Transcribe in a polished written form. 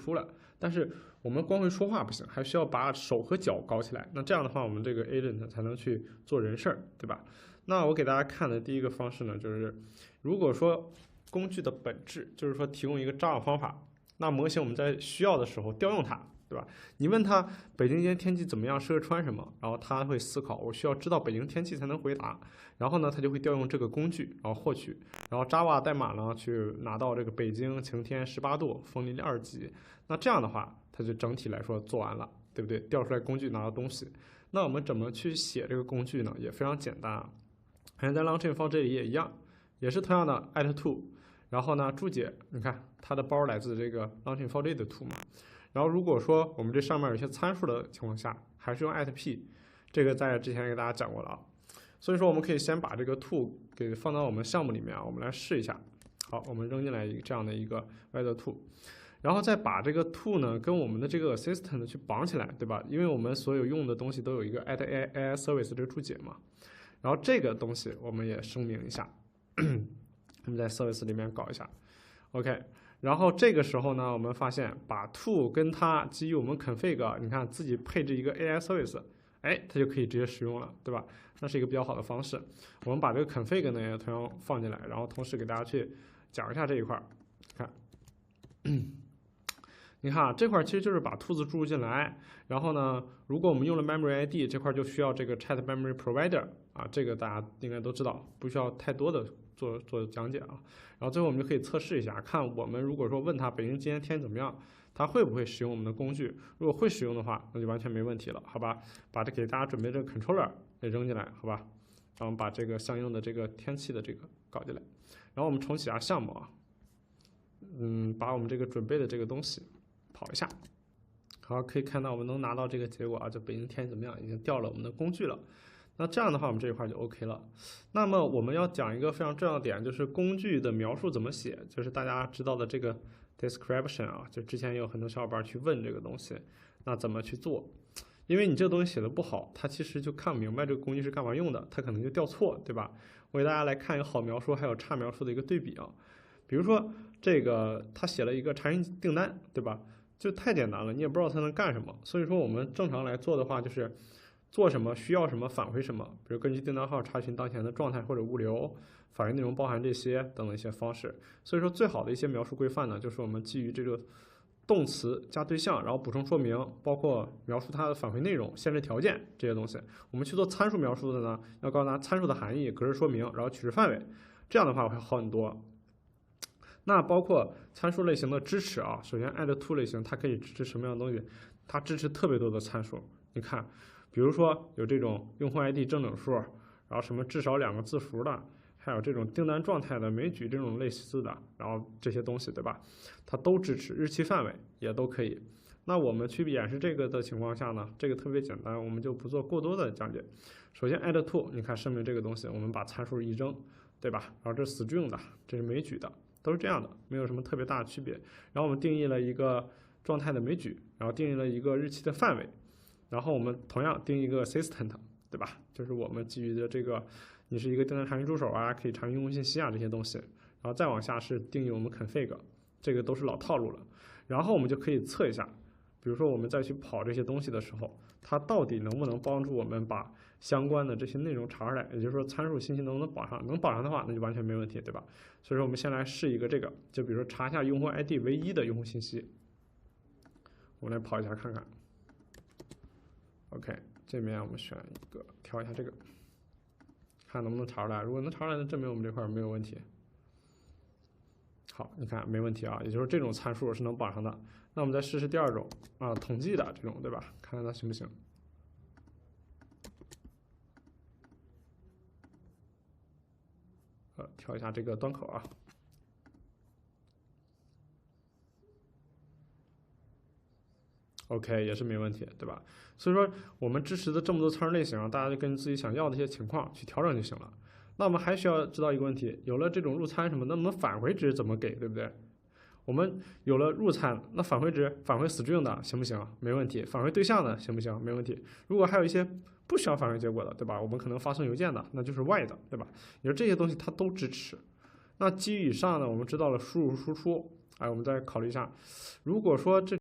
出来。但是我们光会说话不行，还需要把手和脚搞起来。那这样的话，我们这个 agent 才能去做人事儿，对吧？那我给大家看的第一个方式呢，就是如果说工具的本质就是说提供一个招样方法，那模型我们在需要的时候调用它，对吧？你问他北京今天天气怎么样，适合穿什么，然后他会思考，我需要知道北京天气才能回答，然后呢，他就会调用这个工具，然后获取，然后 Java 代码呢去拿到这个北京晴天18度，风力2级，那这样的话，它就整体来说做完了，对不对？调出来工具拿到东西，那我们怎么去写这个工具呢？也非常简单啊，好像在 LangChain 这里也一样，也是同样的 at to， 然后呢注解，你看它的包来自这个 LangChain 的 to 嘛。然后如果说我们这上面有一些参数的情况下，还是用 @p， 这个在之前给大家讲过了啊。所以说我们可以先把这个 to 给放到我们项目里面啊，我们来试一下。好，我们扔进来这样的一个 weather to， 然后再把这个 to 呢跟我们的这个 assistant 去绑起来，对吧？因为我们所有用的东西都有一个 @AI service 这个注解嘛。然后这个东西我们也声明一下，我们在 service 里面搞一下 ，OK。然后这个时候呢，我们发现把 to 跟它基于我们 config， 你看自己配置一个 AI service， 哎，它就可以直接使用了，对吧？那是一个比较好的方式。我们把这个 config 呢也同样放进来，然后同时给大家去讲一下这一块。看，你看啊，这块其实就是把 to 字注入进来，然后呢，如果我们用了 memory ID 这块就需要这个 chat memory provider 啊，这个大家应该都知道，不需要太多的做讲解啊。然后最后我们就可以测试一下，看我们如果说问他北京今天天气怎么样，他会不会使用我们的工具？如果会使用的话，那就完全没问题了，好吧？把这给大家准备这个 controller 也扔进来，好吧？然后把这个相应的这个天气的这个搞进来，然后我们重启下项目啊，把我们这个准备的这个东西跑一下，好，可以看到我们能拿到这个结果啊，就北京天气怎么样，已经调了我们的工具了。那这样的话，我们这一块就 OK 了。那么我们要讲一个非常重要的点，就是工具的描述怎么写，就是大家知道的这个 description 啊，就之前也有很多小伙伴去问这个东西，那怎么去做？因为你这个东西写的不好，它其实就看不明白这个工具是干嘛用的，它可能就调错，对吧？我给大家来看一个好描述还有差描述的一个对比啊。比如说这个他写了一个查询订单，对吧？就太简单了，你也不知道它能干什么。所以说我们正常来做的话，就是做什么需要什么返回什么，比如根据订单号查询当前的状态或者物流，反应内容包含这些等等一些方式。所以说最好的一些描述规范呢，就是我们基于这个动词加对象，然后补充说明，包括描述它的返回内容、限制条件这些东西。我们去做参数描述的呢，要告诉它参数的含义、格式说明，然后取值范围，这样的话会好很多。那包括参数类型的支持啊，首先 add_to 类型它可以支持什么样的东西？它支持特别多的参数。你看，比如说有这种用户 ID 正整数，然后什么至少2个字符的，还有这种订单状态的枚举这种类似的，然后这些东西对吧？它都支持，日期范围也都可以。那我们去演示这个的情况下呢，这个特别简单，我们就不做过多的讲解。首先 add_to， 你看声明这个东西，我们把参数一扔，对吧？然后这是 string 的，这是枚举的。都是这样的，没有什么特别大的区别。然后我们定义了一个状态的枚举，然后定义了一个日期的范围，然后我们同样定义一个 assistant， 对吧？就是我们基于的这个，你是一个订单查询助手啊，可以查询用户信息啊这些东西。然后再往下是定义我们 config， 这个都是老套路了。然后我们就可以测一下，比如说我们再去跑这些东西的时候，它到底能不能帮助我们把相关的这些内容查出来，也就是说参数信息能不能绑上，能绑上的话那就完全没问题，对吧？所以说我们先来试一个这个，就比如说查一下用户 ID 唯一的用户信息，我们来跑一下看看。OK， 这边我们选一个，调一下这个，看能不能查出来。如果能查出来，那证明我们这块没有问题。好，你看没问题啊，也就是这种参数是能绑上的。那我们再试试第二种啊，统计的这种，对吧？看看它行不行。调一下这个端口啊。OK， 也是没问题，对吧？所以说我们支持的这么多参数类型，大家就根据自己想要的一些情况去调整就行了。那我们还需要知道一个问题，有了这种入参什么，那我们返回值怎么给，对不对？我们有了入参，那返回值返回 string 的行不行？没问题。返回对象的行不行？没问题。如果还有一些不需要返回结果的，对吧？我们可能发送邮件的，那就是 Y 的，对吧？也就这些东西它都支持。那基于以上呢，我们知道了输入输出哎，我们再考虑一下，如果说这